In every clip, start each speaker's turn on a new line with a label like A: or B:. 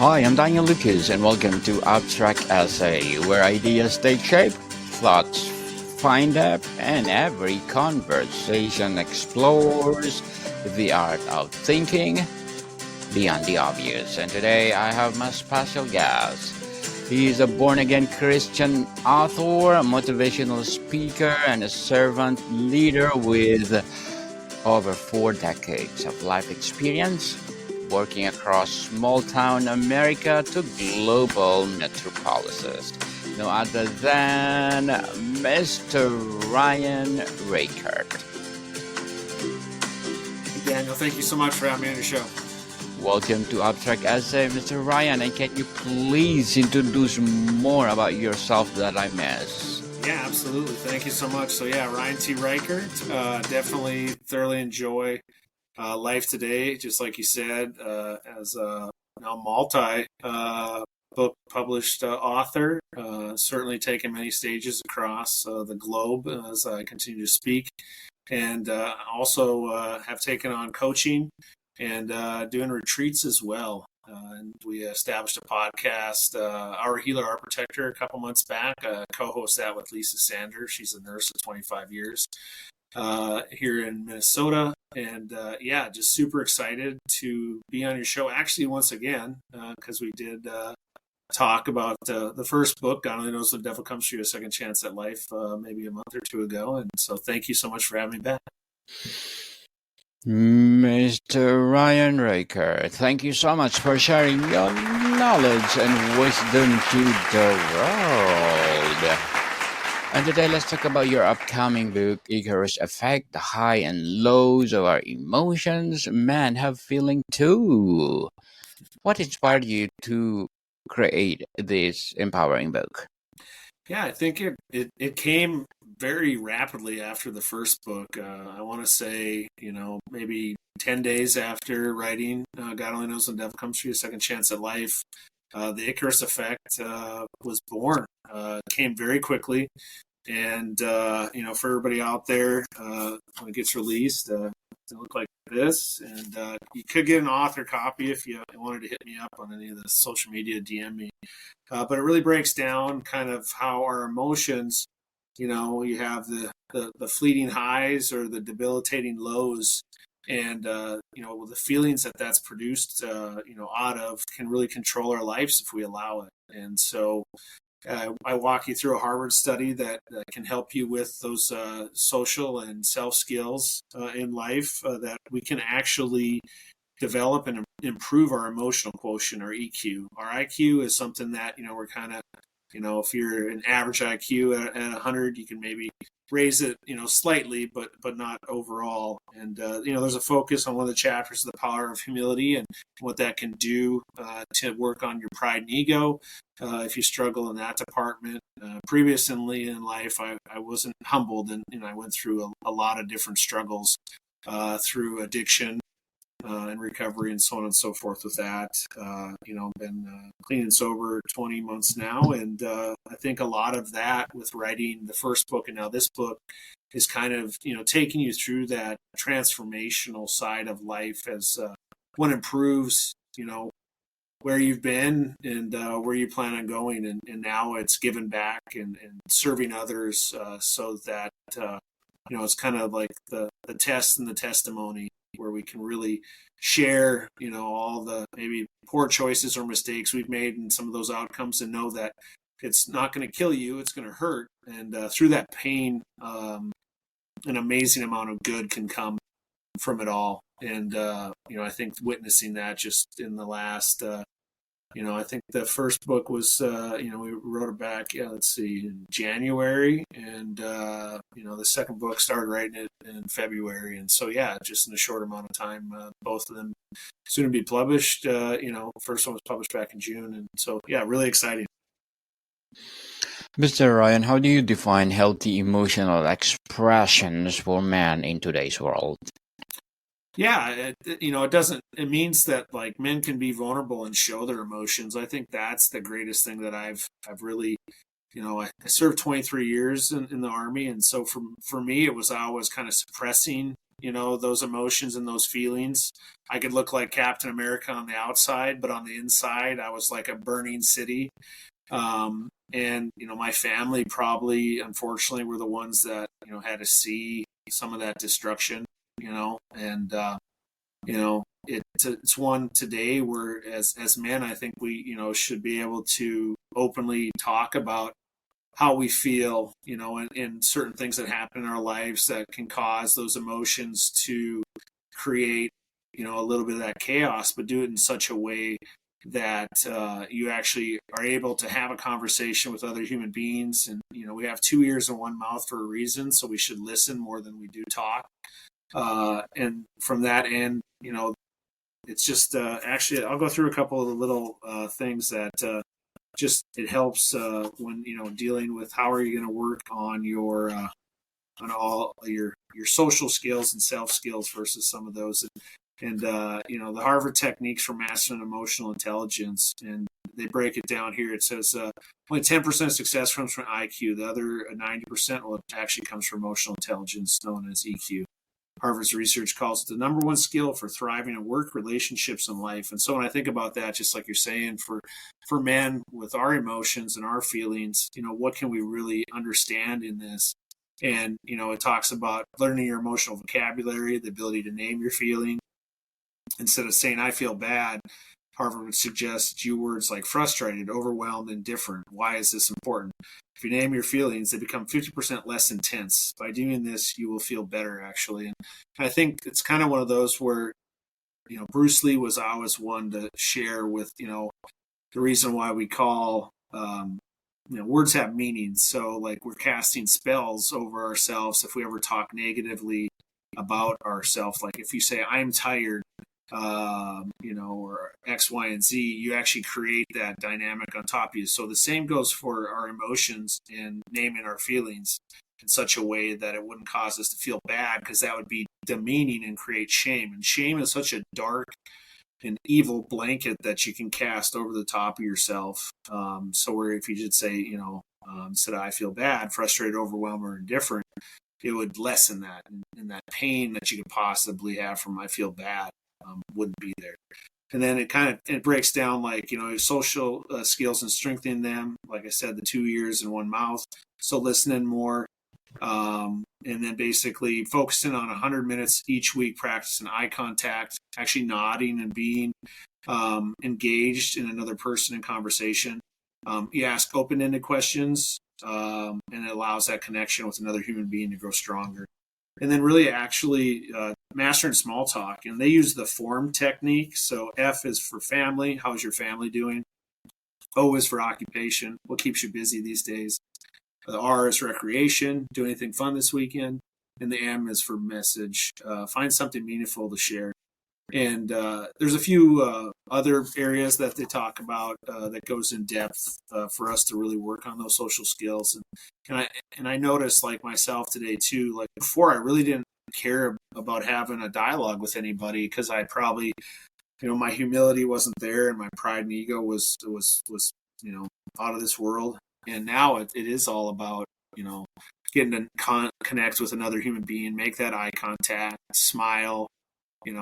A: Hi, I'm Daniel Lucas, and welcome to Abstract Essay, where ideas take shape, thoughts find depth, and every conversation explores the art of thinking beyond the obvious. And today I have my special guest. He is a born again Christian author, a motivational speaker, and a servant leader with over 4 decades of life experience working across small town America to global metropolises. No other than Mr. Ryan Reichert.
B: Daniel, thank you so much for having me on your show.
A: Welcome to Abstract Essay, Mr. Ryan, and can you please introduce more about yourself that I missed?
B: Yeah, absolutely. Thank you so much. So Ryan T. Reichert, definitely thoroughly enjoy life today, just like you said, as a now book published author, certainly taken many stages across the globe as I continue to speak, and also have taken on coaching and doing retreats as well. And we established a podcast, Our Healer, Our Protector, a couple months back. Co-host that with Lisa Sanders. She's a nurse of 25 years here in Minnesota. And just super excited to be on your show. Actually, once again, because we did talk about the first book, God Only Knows the Devil Comes to You, A Second Chance at Life, maybe a month or two ago. And so thank you so much for having me back.
A: Mr. Ryan Reichert, thank you so much for sharing your knowledge and wisdom to the world. And today, let's talk about your upcoming book, Icarus Effect, the high and lows of our emotions. Men have feeling too. What inspired you to create this empowering book?
B: Yeah, I think it came very rapidly after the first book. I want to say, maybe 10 days after writing God Only Knows the Devil Comes to You, A Second Chance at Life, the Icarus Effect was born. It came very quickly. And, for everybody out there, when it gets released, it'll look like this. And you could get an author copy if you wanted to hit me up on any of the social media, DM me. But it really breaks down kind of how our emotions, you have the fleeting highs or the debilitating lows. And, the feelings that's produced, out of can really control our lives if we allow it. And so I walk you through a Harvard study that can help you with those social and self skills in life that we can actually develop and improve our emotional quotient, or EQ. Our IQ is something that, we're kind of, if you're an average IQ at 100, you can maybe raise it, slightly, but not overall. And, there's a focus on one of the chapters of The Power of Humility and what that can do to work on your pride and ego. If you struggle in that department, previously in life, I wasn't humbled, and I went through a lot of different struggles through addiction and recovery and so on and so forth with that. Been clean and sober 20 months now. And I think a lot of that with writing the first book and now this book is kind of, taking you through that transformational side of life as one improves, where you've been and where you plan on going. And now it's giving back and serving others so that, it's kind of like the test and the testimony, where we can really share, all the maybe poor choices or mistakes we've made and some of those outcomes, and know that it's not going to kill you, it's going to hurt. And through that pain, an amazing amount of good can come from it all. And, I think witnessing that just in the last, I think the first book was, we wrote it back, in January. And, the second book started writing it in February. And so, just in a short amount of time, both of them soon to be published. First one was published back in June. And so, really exciting.
A: Mr. Ryan, how do you define healthy emotional expressions for men in today's world?
B: Yeah, it means that like men can be vulnerable and show their emotions. I think that's the greatest thing that I've really, I served 23 years in the Army. And so for me, it was always kind of suppressing those emotions and those feelings. I could look like Captain America on the outside, but on the inside, I was like a burning city. And my family probably, unfortunately, were the ones that had to see some of that destruction. And it's one today where as men, I think we should be able to openly talk about how we feel, and certain things that happen in our lives that can cause those emotions to create, a little bit of that chaos, but do it in such a way that you actually are able to have a conversation with other human beings. And, we have two ears and one mouth for a reason, so we should listen more than we do talk. And from that end, it's just actually, I'll go through a couple of the little things that just it helps when dealing with how are you going to work on your on all your social skills and self skills versus some of those. And the Harvard techniques for mastering emotional intelligence, and they break it down here. It says only 10% success comes from IQ. The other 90% actually comes from emotional intelligence, known as EQ. Harvard's research calls it the number one skill for thriving in work, relationships, and life. And so when I think about that, just like you're saying, for men with our emotions and our feelings, what can we really understand in this? And, it talks about learning your emotional vocabulary, the ability to name your feeling. Instead of saying, I feel bad, Harvard would suggest you words like frustrated, overwhelmed, and indifferent. Why is this important? If you name your feelings, they become 50% less intense. By doing this, you will feel better, actually. And I think it's kind of one of those where, Bruce Lee was always one to share with, the reason why we call, words have meanings. So, like, we're casting spells over ourselves if we ever talk negatively about ourselves. Like, if you say, I'm tired, or X, Y, and Z, you actually create that dynamic on top of you. So the same goes for our emotions and naming our feelings in such a way that it wouldn't cause us to feel bad, because that would be demeaning and create shame. And shame is such a dark and evil blanket that you can cast over the top of yourself. So where if you just say, instead of I feel bad, frustrated, overwhelmed, or indifferent, it would lessen that, and that pain that you could possibly have from I feel bad wouldn't be there. And then it breaks down like, social skills and strengthening them. Like I said, the 2 ears and one mouth. So listening more. And then basically focusing on 100 minutes each week, practicing eye contact, actually nodding and being engaged in another person in conversation. You ask open-ended questions, and it allows that connection with another human being to grow stronger. And then really actually mastering small talk. And they use the FORM technique. So F is for family. How's your family doing? O is for occupation. What keeps you busy these days? The R is recreation. Do anything fun this weekend? And the M is for message. Find something meaningful to share. And there's a few other areas that they talk about that goes in depth for us to really work on those social skills. And I noticed, like myself today too, like before I really didn't care about having a dialogue with anybody, because I probably, my humility wasn't there, and my pride and ego was out of this world. And now it is all about getting to connect with another human being, make that eye contact, smile.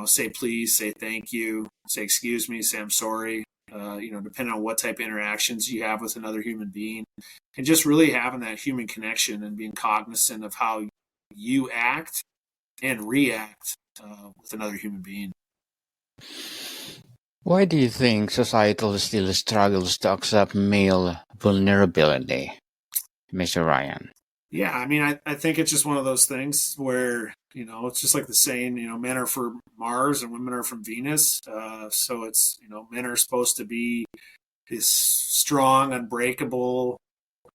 B: Say please, say thank you, say excuse me, say I'm sorry, depending on what type of interactions you have with another human being, and just really having that human connection and being cognizant of how you act and react with another human being.
A: Why do you think societal still struggles to accept male vulnerability, Mr. Ryan?
B: Yeah, I mean, I think it's just one of those things where, it's just like the saying, men are from Mars and women are from Venus. So it's, men are supposed to be this strong, unbreakable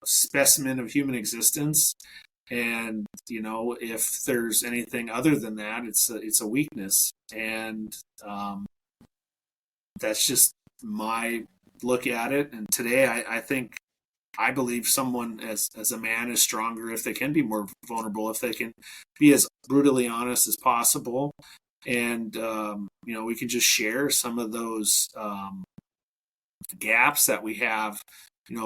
B: specimen of human existence. And, if there's anything other than that, it's a weakness. And that's just my look at it. And today, I believe someone as a man is stronger if they can be more vulnerable, if they can be as brutally honest as possible. And, we can just share some of those gaps that we have,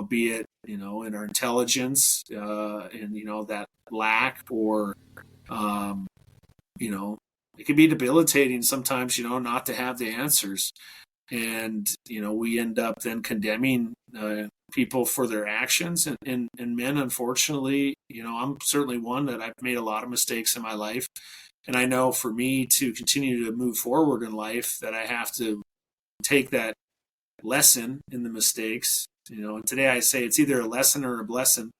B: be it, in our intelligence, and, that lack, or, it can be debilitating sometimes, not to have the answers. And, we end up then condemning people for their actions. And men, unfortunately, I'm certainly one that I've made a lot of mistakes in my life. And I know for me to continue to move forward in life that I have to take that lesson in the mistakes. And today I say it's either a lesson or a blessing.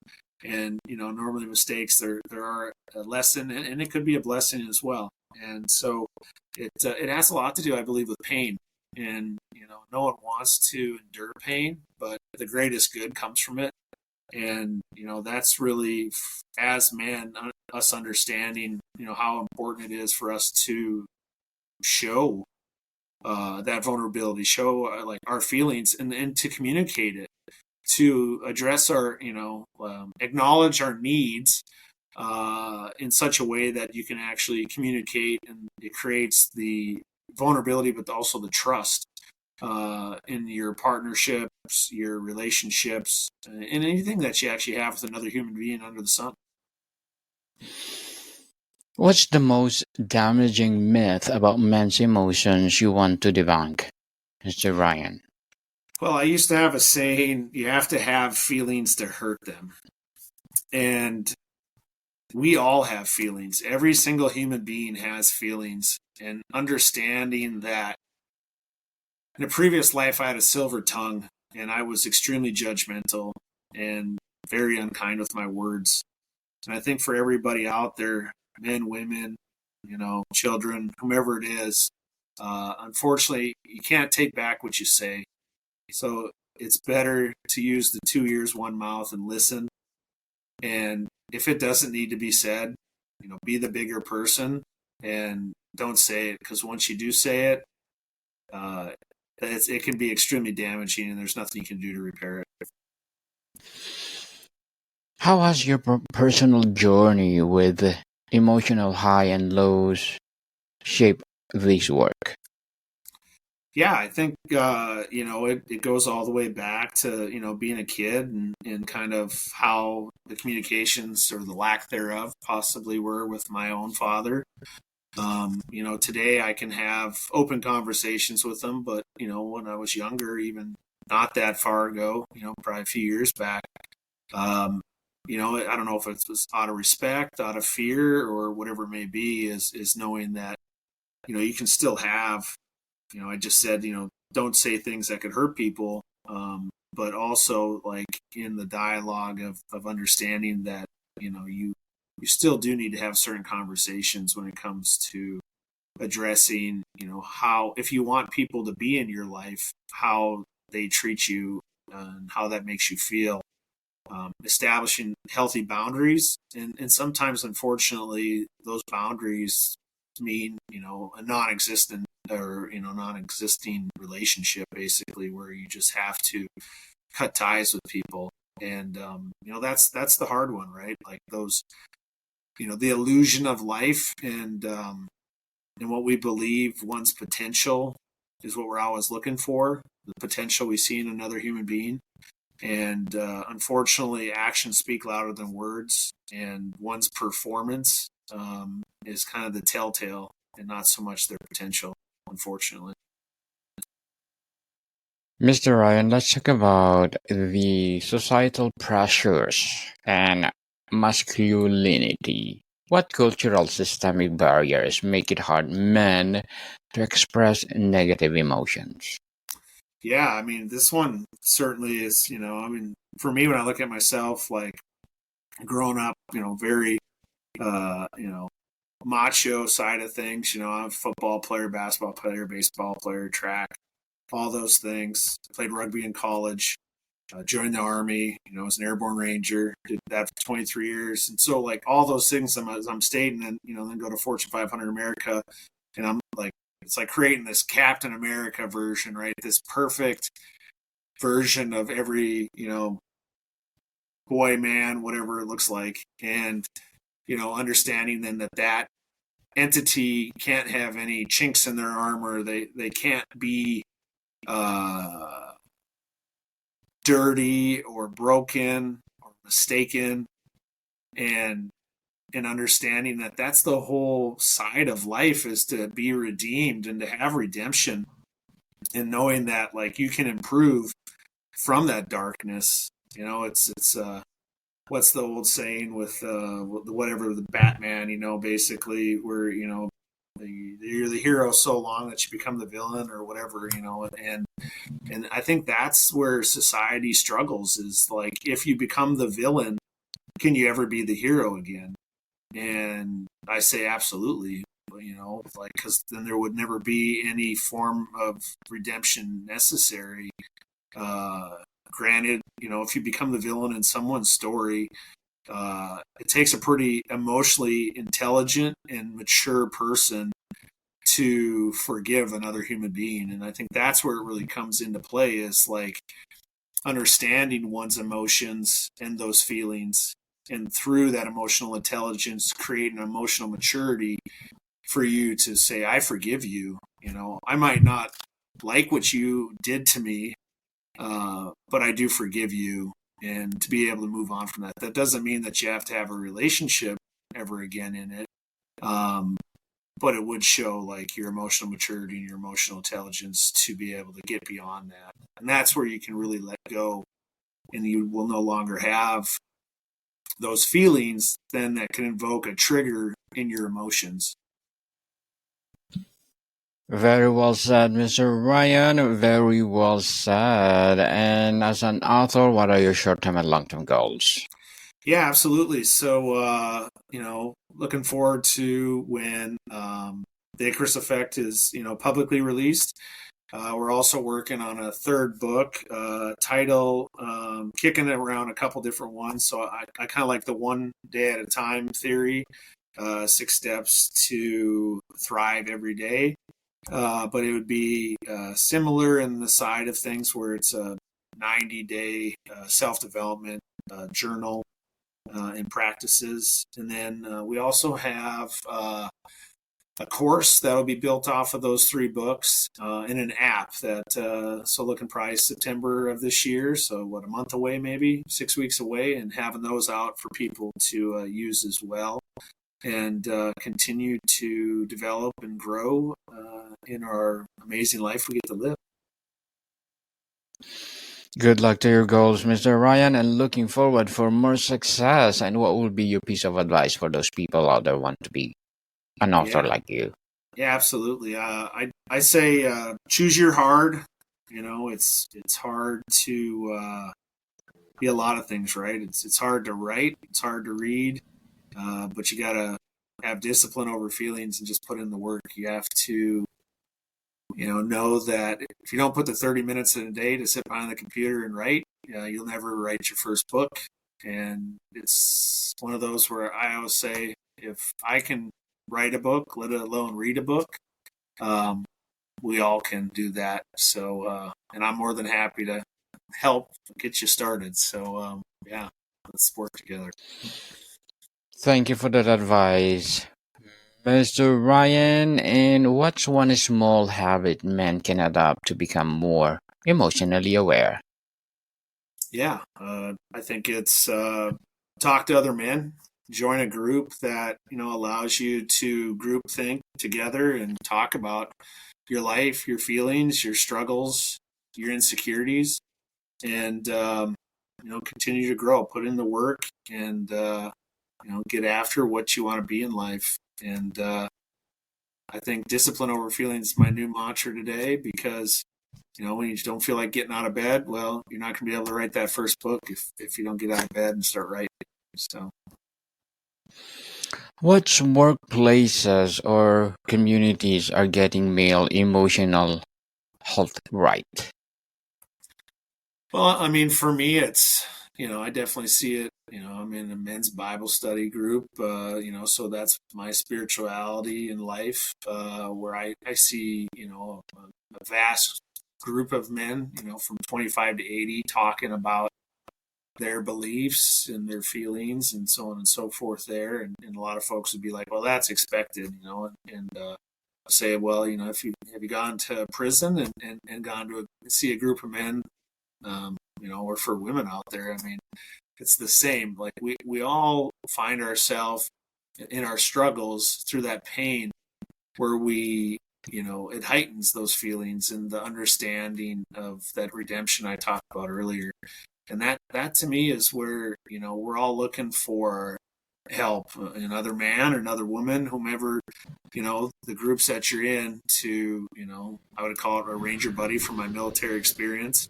B: And, normally mistakes, there are a lesson and it could be a blessing as well. And so it has a lot to do, I believe, with pain. And, no one wants to endure pain, but the greatest good comes from it. And, that's really, as men, us understanding, how important it is for us to show that vulnerability, show like our feelings and to communicate it, to address our, acknowledge our needs in such a way that you can actually communicate, and it creates the vulnerability, but also the trust in your partnerships, your relationships, and anything that you actually have with another human being under the sun.
A: What's the most damaging myth about men's emotions you want to debunk, Mr. Ryan?
B: Well, I used to have a saying, you have to have feelings to hurt them. And we all have feelings. Every single human being has feelings. And understanding that in a previous life, I had a silver tongue and I was extremely judgmental and very unkind with my words. And I think for everybody out there, men, women, children, whomever it is, unfortunately, you can't take back what you say. So it's better to use the two ears, one mouth and listen. And if it doesn't need to be said, be the bigger person and don't say it, because once you do say it, uh, it can be extremely damaging and there's nothing you can do to repair it.
A: How has your personal journey with emotional high and lows shaped this work?
B: Yeah, I think it goes all the way back to being a kid and kind of how the communications or the lack thereof possibly were with my own father. Today I can have open conversations with him, but when I was younger, even not that far ago, probably a few years back, I don't know if it was out of respect, out of fear, or whatever it may be, is knowing that you can still have, I just said, don't say things that could hurt people, but also like in the dialogue of understanding that you still do need to have certain conversations when it comes to addressing, how, if you want people to be in your life, how they treat you and how that makes you feel. Establishing healthy boundaries, and sometimes, unfortunately, those boundaries mean a non-existent or non-existing relationship, basically, where you just have to cut ties with people. And that's the hard one, right? Like those, the illusion of life, and what we believe one's potential is what we're always looking for, the potential we see in another human being. And unfortunately, actions speak louder than words, and one's performance is kind of the telltale and not so much their potential, unfortunately.
A: Mr. Ryan, let's talk about the societal pressures and masculinity. What cultural systemic barriers make it hard men to express negative emotions?
B: Yeah, I mean, this one certainly is, for me, when I look at myself, like growing up, very, macho side of things, I'm a football player, basketball player, baseball player, track, all those things. Played rugby in college, joined the army, as an airborne ranger, did that for 23 years. And so like all those things I'm stating, and, then go to Fortune 500 America, and I'm like, it's like creating this Captain America version, right? This perfect version of every, boy, man, whatever it looks like. And, understanding then that entity can't have any chinks in their armor. They can't be uh, dirty or broken or mistaken. And and understanding that that's the whole side of life, is to be redeemed and to have redemption, and knowing that like you can improve from that darkness. It's what's the old saying with whatever the Batman, basically where you're the hero so long that you become the villain or whatever, and I think that's where society struggles, is like, if you become the villain, can you ever be the hero again? And I say absolutely, like, because then there would never be any form of redemption necessary. Granted, if you become the villain in someone's story, it takes a pretty emotionally intelligent and mature person to forgive another human being. And I think that's where it really comes into play, is like understanding one's emotions and those feelings. And through that emotional intelligence, create an emotional maturity for you to say, I forgive you. I might not like what you did to me, but I do forgive you. And to be able to move on from that. That doesn't mean that you have to have a relationship ever again in it. But it would show like your emotional maturity and your emotional intelligence to be able to get beyond that. And that's where you can really let go, and you will no longer have those feelings then that can invoke a trigger in your emotions.
A: Very well said, Mr. Ryan. Very well said. And as an author, what are your short-term and long-term goals?
B: Yeah, absolutely. So, looking forward to when the Icarus Effect is, publicly released. We're also working on a third book, title, kicking it around a couple different ones. So I kind of like the one day at a time theory, 6 steps to thrive every day. But it would be similar in the side of things, where it's a 90-day self-development journal and practices. And then we also have a course that will be built off of those 3 books, in an app that, so looking probably September of this year. So what, a month away, maybe 6 weeks away, and having those out for people to use as well, and continue to develop and grow in our amazing life we get to live.
A: Good luck to your goals, Mr. Ryan, and looking forward for more success. And what would be your piece of advice for those people out there who want to be an author
B: Yeah,
A: like you?
B: yeah, absolutely. I say choose your hard. It's hard to be a lot of things, right? It's hard to write, it's hard to read, but you gotta have discipline over feelings and just put in the work. You have to, know that if you don't put the 30 minutes in a day to sit behind the computer and write, you'll never write your first book. And it's one of those where I always say, if I can write a book, let alone read a book, um, we all can do that. So, and I'm more than happy to help get you started. So, yeah, let's work together.
A: Thank you for that advice, Mr. Ryan. And what's one small habit men can adopt to become more emotionally aware?
B: Yeah, I think it's talk to other men, join a group that allows you to group think together and talk about your life, your feelings, your struggles, your insecurities, and continue to grow, put in the work, and get after what you want to be in life. And I think discipline over feelings is my new mantra today, because when you don't feel like getting out of bed, well, you're not going to be able to write that first book if you don't get out of bed and start writing. So,
A: Which workplaces or communities are getting male emotional health right?
B: well, I mean, for me, it's, I definitely see it. I'm in a men's Bible study group, so that's my spirituality in life, where I see, a vast group of men, from 25 to 80, talking about their beliefs and their feelings and so on and so forth there. And a lot of folks would be like, well, that's expected, and say, well, if you have you gone to prison and gone to see a group of men, or for women out there, I mean, it's the same. Like we all find ourselves in our struggles through that pain where we, it heightens those feelings and the understanding of that redemption I talked about earlier. And that to me is where, we're all looking for help, another man or another woman, whomever, the groups that you're in to, I would call it a ranger buddy from my military experience.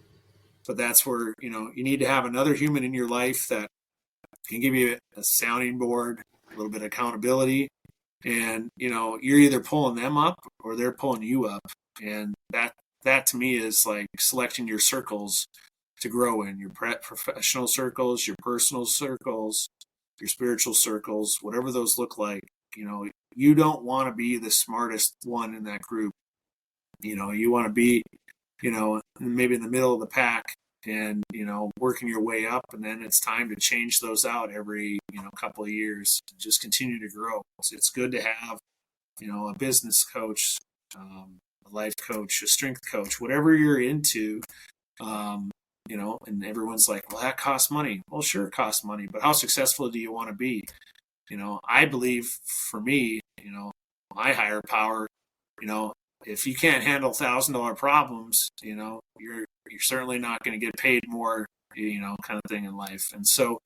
B: But that's where, you need to have another human in your life that can give you a sounding board, a little bit of accountability. And, you're either pulling them up or they're pulling you up. And that to me is like selecting your circles to grow in, your professional circles, your personal circles, your spiritual circles, whatever those look like. You don't want to be the smartest one in that group. You want to be, maybe in the middle of the pack and, working your way up. And then it's time to change those out every, couple of years to just continue to grow. So it's good to have, a business coach, a life coach, a strength coach, whatever you're into. And everyone's like, well, that costs money. Well, sure, it costs money, but how successful do you want to be? I believe for me, my higher power, if you can't handle $1,000 problems, you're certainly not going to get paid more, kind of thing in life. And so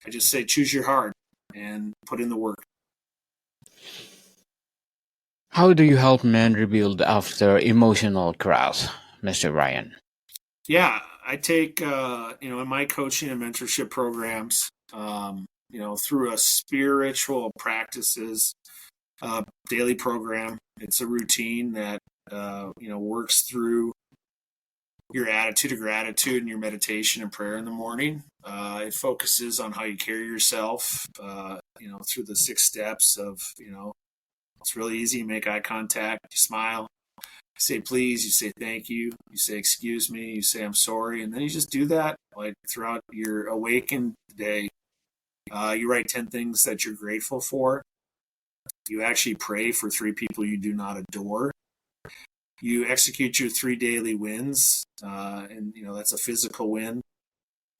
B: I just say, choose your heart and put in the work.
A: How do you help men rebuild after emotional crash, Mr. Ryan?
B: Yeah, I take, in my coaching and mentorship programs, through a spiritual practices daily program. It's a routine that, works through your attitude of gratitude and your meditation and prayer in the morning. It focuses on how you carry yourself, through the 6 steps of, it's really easy. You make eye contact, you smile, you say please, you say thank you say excuse me, you say I'm sorry, and then you just do that like throughout your awakened day. You write 10 things that you're grateful for. You actually pray for 3 people you do not adore. You execute your 3 daily wins, and that's a physical win,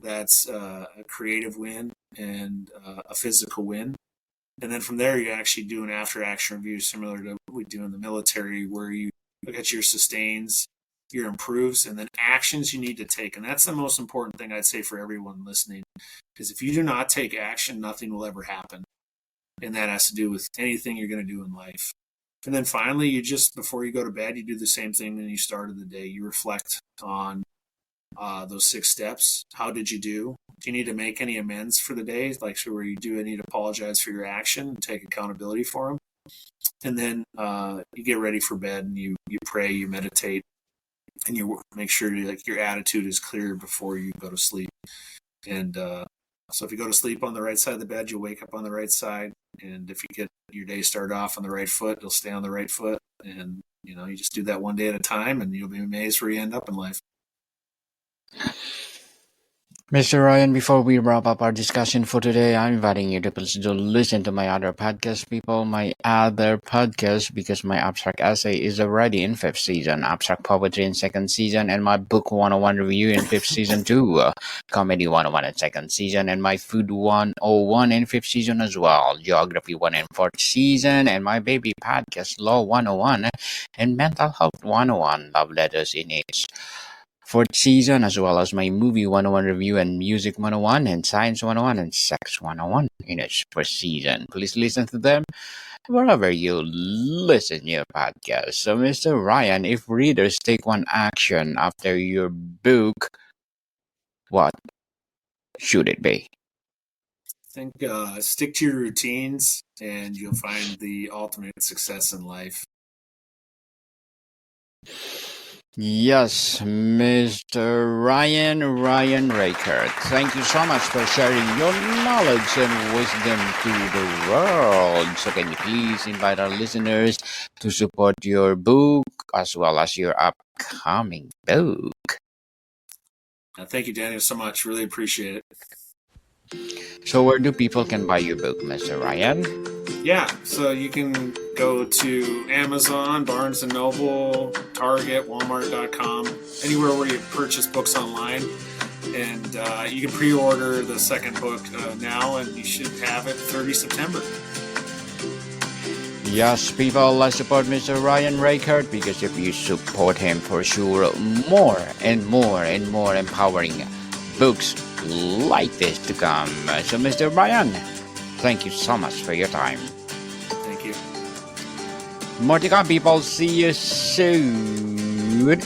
B: that's a creative win, and a physical win. And then from there, you actually do an after-action review similar to what we do in the military, where you look at your sustains, your improves, and then actions you need to take. And that's the most important thing I'd say for everyone listening, because if you do not take action, nothing will ever happen. And that has to do with anything you're going to do in life. And then finally, you just, before you go to bed, you do the same thing when you started the day. You reflect on those 6 steps. How did you do? Do you need to make any amends for the day? Like, so where you do need to apologize for your action and take accountability for them. And then you get ready for bed and you pray, you meditate, and you make sure your attitude is clear before you go to sleep. And so if you go to sleep on the right side of the bed, you'll wake up on the right side. And if you get your day started off on the right foot, you'll stay on the right foot. And, you just do that one day at a time, and you'll be amazed where you end up in life.
A: Mr. Ryan, before we wrap up our discussion for today, I'm inviting you to please do listen to my other podcast, people. My other podcast, because my abstract essay is already in 5th season, abstract poetry in 2nd season, and my book 101 review in 5th season too, comedy 101 in 2nd season, and my food 101 in 5th season as well, geography 1 in 4th season, and my baby podcast law 101 and mental health 101 love letters in its 4th season, as well as my movie 101 review and music 101 and science 101 and sex 101 in its 1st season. Please listen to them wherever you listen to your podcast. So, Mr. Ryan, if readers take one action after your book, what should it be?
B: I think stick to your routines and you'll find the ultimate success in life.
A: Yes, Mr. Ryan Reichert. Thank you so much for sharing your knowledge and wisdom to the world. So can you please invite our listeners to support your book as well as your upcoming book?
B: Thank you, Daniel, so much. Really appreciate it.
A: So where do people can buy your book, Mr. Ryan?
B: Yeah, so you can go to Amazon, Barnes & Noble, Target, Walmart.com, anywhere where you purchase books online. And you can pre-order the second book now, and you should have it 30 September.
A: Yes, people, let's support Mr. Ryan Reichert, because if you support him, for sure, more and more and more empowering books like this to come. So, Mr. Ryan, thank you so much for your time.
B: Thank you.
A: More to come, people. See you soon.